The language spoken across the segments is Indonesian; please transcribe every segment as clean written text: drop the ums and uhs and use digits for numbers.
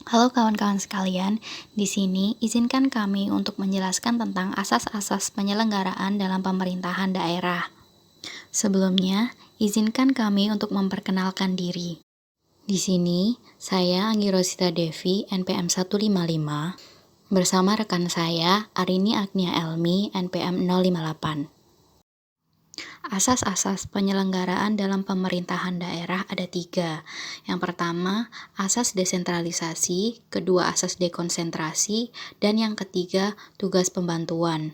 Halo kawan-kawan sekalian, di sini izinkan kami untuk menjelaskan tentang asas-asas penyelenggaraan dalam pemerintahan daerah. Sebelumnya, izinkan kami untuk memperkenalkan diri. Di sini, saya Anggi Rosita Devi, NPM 155, bersama rekan saya Arini Agnia Elmi, NPM 058. Asas-asas penyelenggaraan dalam pemerintahan daerah ada 3. Yang pertama, asas desentralisasi, kedua asas dekonsentrasi, dan yang ketiga, tugas pembantuan.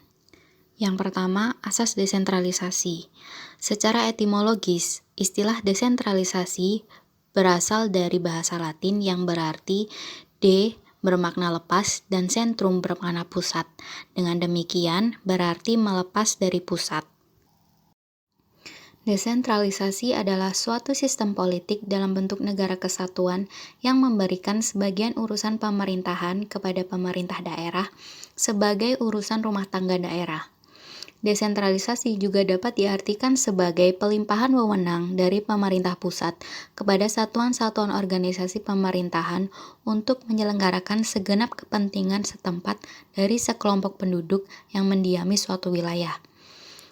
Yang pertama, asas desentralisasi. Secara etimologis, istilah desentralisasi berasal dari bahasa Latin yang berarti de bermakna lepas dan sentrum bermakna pusat. Dengan demikian, berarti melepas dari pusat. Desentralisasi adalah suatu sistem politik dalam bentuk negara kesatuan yang memberikan sebagian urusan pemerintahan kepada pemerintah daerah sebagai urusan rumah tangga daerah. Desentralisasi juga dapat diartikan sebagai pelimpahan wewenang dari pemerintah pusat kepada satuan-satuan organisasi pemerintahan untuk menyelenggarakan segenap kepentingan setempat dari sekelompok penduduk yang mendiami suatu wilayah.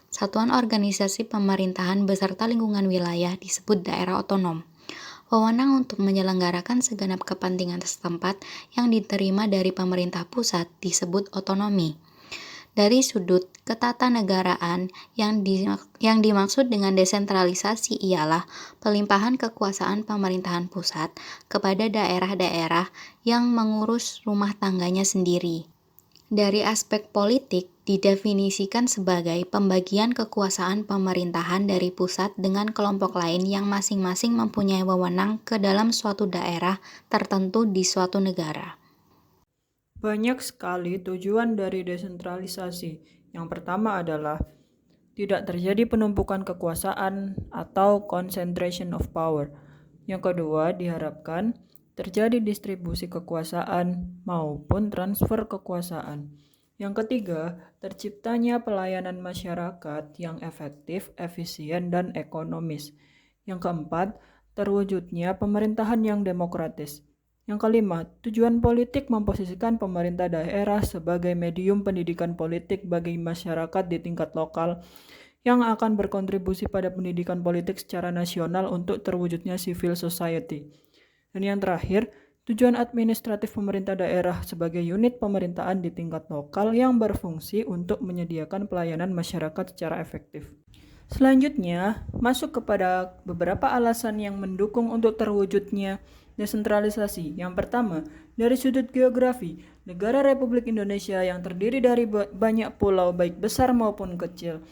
Satuan organisasi pemerintahan beserta lingkungan wilayah disebut daerah otonom. Wewenang untuk menyelenggarakan segenap kepentingan setempat yang diterima dari pemerintah pusat disebut otonomi. Dari sudut ketatanegaraan, yang dimaksud dengan desentralisasi ialah pelimpahan kekuasaan pemerintahan pusat kepada daerah-daerah yang mengurus rumah tangganya sendiri. Dari aspek politik, didefinisikan sebagai pembagian kekuasaan pemerintahan dari pusat dengan kelompok lain yang masing-masing mempunyai wewenang ke dalam suatu daerah tertentu di suatu negara. Banyak sekali tujuan dari desentralisasi. Yang pertama adalah tidak terjadi penumpukan kekuasaan atau concentration of power. Yang kedua, diharapkan terjadi distribusi kekuasaan maupun transfer kekuasaan. Yang ketiga, terciptanya pelayanan masyarakat yang efektif, efisien, dan ekonomis. Yang keempat, terwujudnya pemerintahan yang demokratis. Yang kelima, tujuan politik memposisikan pemerintah daerah sebagai medium pendidikan politik bagi masyarakat di tingkat lokal yang akan berkontribusi pada pendidikan politik secara nasional untuk terwujudnya civil society. Dan yang terakhir, tujuan administratif pemerintah daerah sebagai unit pemerintahan di tingkat lokal yang berfungsi untuk menyediakan pelayanan masyarakat secara efektif. Selanjutnya, masuk kepada beberapa alasan yang mendukung untuk terwujudnya desentralisasi. Yang pertama, dari sudut geografi, negara Republik Indonesia yang terdiri dari banyak pulau baik besar maupun kecil,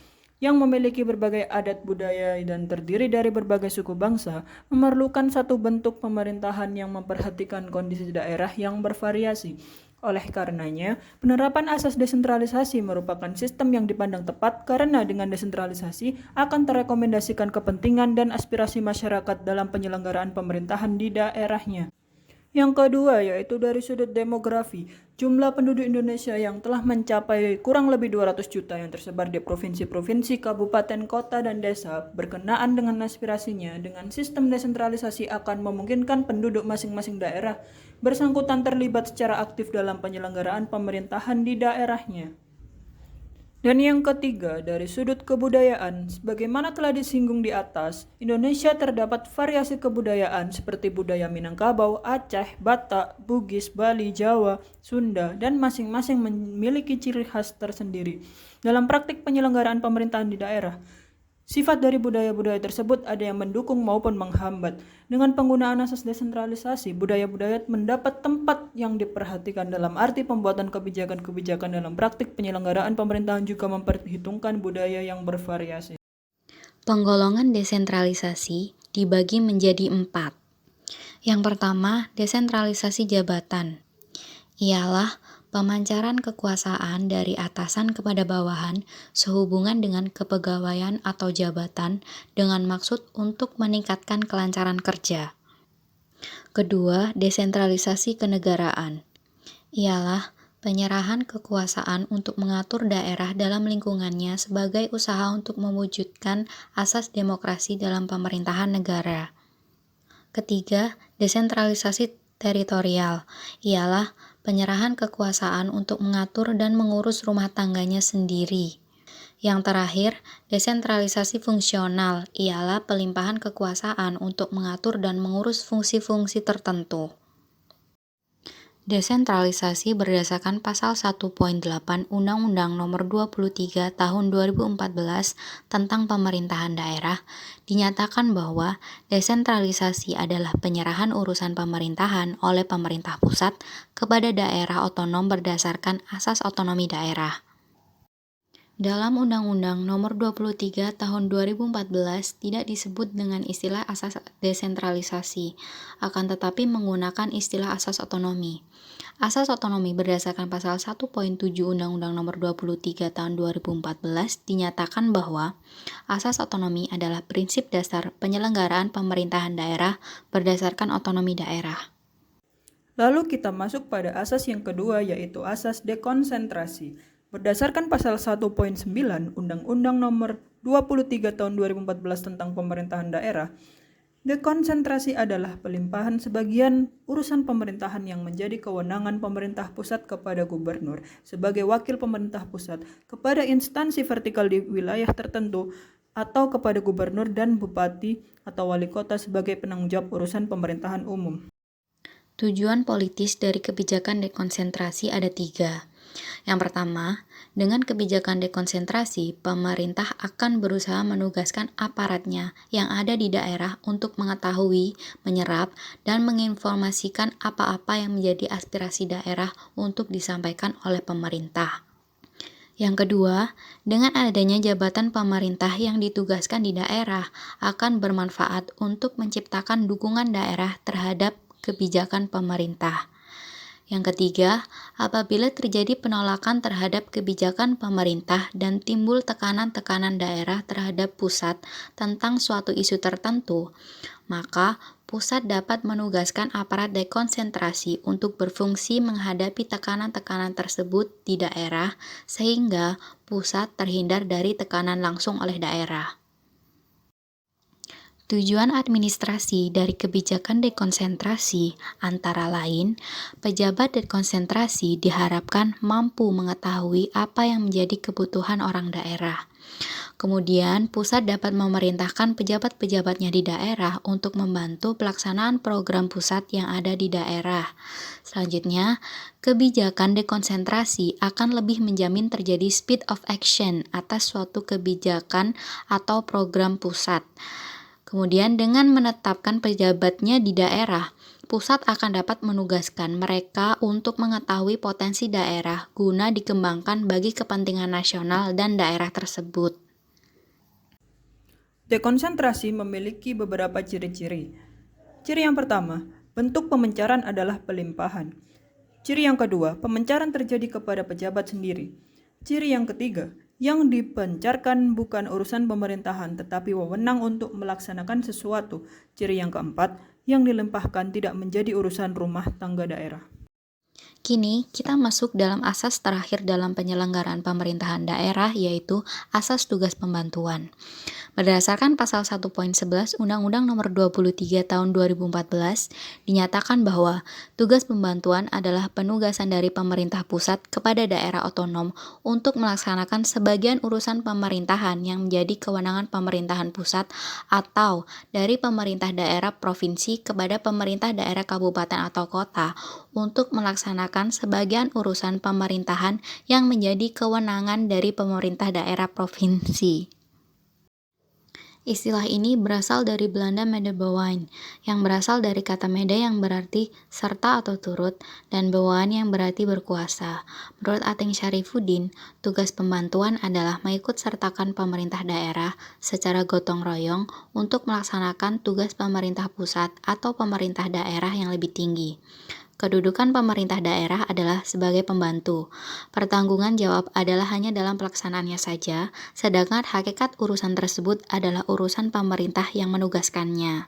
yang memiliki berbagai adat budaya dan terdiri dari berbagai suku bangsa, memerlukan satu bentuk pemerintahan yang memperhatikan kondisi daerah yang bervariasi. Oleh karenanya, penerapan asas desentralisasi merupakan sistem yang dipandang tepat karena dengan desentralisasi akan terekomendasikan kepentingan dan aspirasi masyarakat dalam penyelenggaraan pemerintahan di daerahnya. Yang kedua yaitu dari sudut demografi, jumlah penduduk Indonesia yang telah mencapai kurang lebih 200 juta yang tersebar di provinsi-provinsi, kabupaten, kota, dan desa berkenaan dengan aspirasinya. Dengan sistem desentralisasi akan memungkinkan penduduk masing-masing daerah bersangkutan terlibat secara aktif dalam penyelenggaraan pemerintahan di daerahnya. Dan yang ketiga, dari sudut kebudayaan, sebagaimana telah disinggung di atas, Indonesia terdapat variasi kebudayaan seperti budaya Minangkabau, Aceh, Batak, Bugis, Bali, Jawa, Sunda, dan masing-masing memiliki ciri khas tersendiri. Dalam praktik penyelenggaraan pemerintahan di daerah, sifat dari budaya-budaya tersebut ada yang mendukung maupun menghambat. Dengan penggunaan asas desentralisasi, budaya-budaya mendapat tempat yang diperhatikan dalam arti pembuatan kebijakan-kebijakan dalam praktik penyelenggaraan pemerintahan juga memperhitungkan budaya yang bervariasi. Penggolongan desentralisasi dibagi menjadi 4. Yang pertama, desentralisasi jabatan. Ialah pemancaran kekuasaan dari atasan kepada bawahan sehubungan dengan kepegawaian atau jabatan dengan maksud untuk meningkatkan kelancaran kerja. Kedua, desentralisasi kenegaraan. Ialah penyerahan kekuasaan untuk mengatur daerah dalam lingkungannya sebagai usaha untuk mewujudkan asas demokrasi dalam pemerintahan negara. Ketiga, desentralisasi Teritorial ialah penyerahan kekuasaan untuk mengatur dan mengurus rumah tangganya sendiri. Yang terakhir, desentralisasi fungsional ialah pelimpahan kekuasaan untuk mengatur dan mengurus fungsi-fungsi tertentu. Desentralisasi berdasarkan pasal 1.8 Undang-Undang Nomor 23 Tahun 2014 tentang Pemerintahan Daerah dinyatakan bahwa desentralisasi adalah penyerahan urusan pemerintahan oleh pemerintah pusat kepada daerah otonom berdasarkan asas otonomi daerah. Dalam Undang-Undang Nomor 23 Tahun 2014 tidak disebut dengan istilah asas desentralisasi, akan tetapi menggunakan istilah asas otonomi. Asas otonomi berdasarkan pasal 1.7 Undang-Undang Nomor 23 Tahun 2014 dinyatakan bahwa asas otonomi adalah prinsip dasar penyelenggaraan pemerintahan daerah berdasarkan otonomi daerah. Lalu kita masuk pada asas yang kedua, yaitu asas dekonsentrasi. Berdasarkan pasal 1.9 Undang-Undang Nomor 23 Tahun 2014 tentang Pemerintahan Daerah, dekonsentrasi adalah pelimpahan sebagian urusan pemerintahan yang menjadi kewenangan pemerintah pusat kepada gubernur sebagai wakil pemerintah pusat, kepada instansi vertikal di wilayah tertentu, atau kepada gubernur dan bupati atau wali kota sebagai penanggung jawab urusan pemerintahan umum. Tujuan politis dari kebijakan dekonsentrasi ada 3. Yang pertama, dengan kebijakan dekonsentrasi, pemerintah akan berusaha menugaskan aparatnya yang ada di daerah untuk mengetahui, menyerap, dan menginformasikan apa-apa yang menjadi aspirasi daerah untuk disampaikan oleh pemerintah. Yang kedua, dengan adanya jabatan pemerintah yang ditugaskan di daerah akan bermanfaat untuk menciptakan dukungan daerah terhadap kebijakan pemerintah. Yang ketiga, apabila terjadi penolakan terhadap kebijakan pemerintah dan timbul tekanan-tekanan daerah terhadap pusat tentang suatu isu tertentu, maka pusat dapat menugaskan aparat dekonsentrasi untuk berfungsi menghadapi tekanan-tekanan tersebut di daerah sehingga pusat terhindar dari tekanan langsung oleh daerah. Tujuan administrasi dari kebijakan dekonsentrasi antara lain, pejabat dekonsentrasi diharapkan mampu mengetahui apa yang menjadi kebutuhan orang daerah. Kemudian, pusat dapat memerintahkan pejabat-pejabatnya di daerah untuk membantu pelaksanaan program pusat yang ada di daerah. Selanjutnya, kebijakan dekonsentrasi akan lebih menjamin terjadi speed of action atas suatu kebijakan atau program pusat. Kemudian dengan menetapkan pejabatnya di daerah, pusat akan dapat menugaskan mereka untuk mengetahui potensi daerah guna dikembangkan bagi kepentingan nasional dan daerah tersebut. Dekonsentrasi memiliki beberapa ciri-ciri. Ciri yang pertama, bentuk pemencaran adalah pelimpahan. Ciri yang kedua, pemencaran terjadi kepada pejabat sendiri. Ciri yang ketiga, yang dipencarkan bukan urusan pemerintahan tetapi wewenang untuk melaksanakan sesuatu. Ciri yang keempat, yang dilimpahkan tidak menjadi urusan rumah tangga daerah. Kini kita masuk dalam asas terakhir dalam penyelenggaraan pemerintahan daerah, yaitu asas tugas pembantuan. Berdasarkan pasal 1.11 Undang-Undang Nomor 23 Tahun 2014, dinyatakan bahwa tugas pembantuan adalah penugasan dari pemerintah pusat kepada daerah otonom untuk melaksanakan sebagian urusan pemerintahan yang menjadi kewenangan pemerintahan pusat atau dari pemerintah daerah provinsi kepada pemerintah daerah kabupaten atau kota untuk melaksanakan sebagian urusan pemerintahan yang menjadi kewenangan dari pemerintah daerah provinsi. Istilah ini berasal dari Belanda medebewijn, yang berasal dari kata mede yang berarti serta atau turut, dan bewaan yang berarti berkuasa. Menurut Ating Syarifuddin, tugas pembantuan adalah mengikut sertakan pemerintah daerah secara gotong royong untuk melaksanakan tugas pemerintah pusat atau pemerintah daerah yang lebih tinggi. Kedudukan pemerintah daerah adalah sebagai pembantu. Pertanggungan jawab adalah hanya dalam pelaksanaannya saja, sedangkan hakikat urusan tersebut adalah urusan pemerintah yang menugaskannya.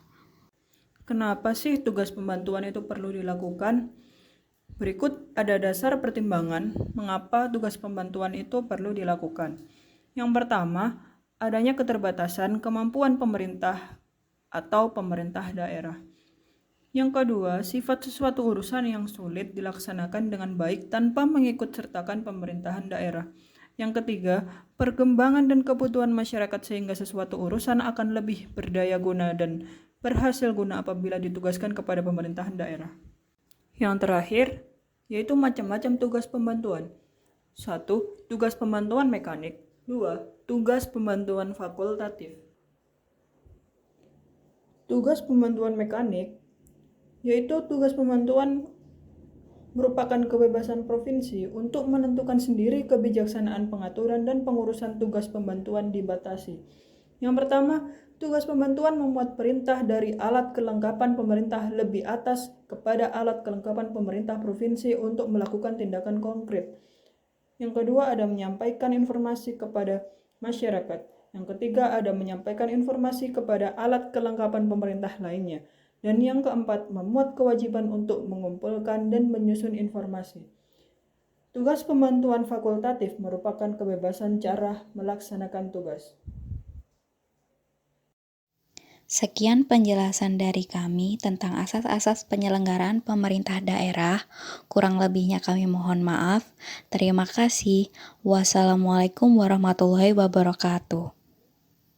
Kenapa sih tugas pembantuan itu perlu dilakukan? Berikut ada dasar pertimbangan mengapa tugas pembantuan itu perlu dilakukan. Yang pertama, adanya keterbatasan kemampuan pemerintah atau pemerintah daerah. Yang kedua, sifat sesuatu urusan yang sulit dilaksanakan dengan baik tanpa mengikut sertakan pemerintahan daerah. Yang ketiga, perkembangan dan kebutuhan masyarakat sehingga sesuatu urusan akan lebih berdaya guna dan berhasil guna apabila ditugaskan kepada pemerintahan daerah. Yang terakhir, yaitu macam-macam tugas pembantuan. 1. Tugas pembantuan mekanik. 2. Tugas pembantuan fakultatif. Tugas pembantuan mekanik yaitu tugas pembantuan merupakan kebebasan provinsi untuk menentukan sendiri kebijaksanaan pengaturan dan pengurusan tugas pembantuan dibatasi. Yang pertama, tugas pembantuan memuat perintah dari alat kelengkapan pemerintah lebih atas kepada alat kelengkapan pemerintah provinsi untuk melakukan tindakan konkret. Yang kedua, ada menyampaikan informasi kepada masyarakat. Yang ketiga, ada menyampaikan informasi kepada alat kelengkapan pemerintah lainnya. Dan yang keempat, memuat kewajiban untuk mengumpulkan dan menyusun informasi. Tugas pembantuan fakultatif merupakan kebebasan cara melaksanakan tugas. Sekian penjelasan dari kami tentang asas-asas penyelenggaraan pemerintah daerah. Kurang lebihnya kami mohon maaf. Terima kasih. Wassalamualaikum warahmatullahi wabarakatuh.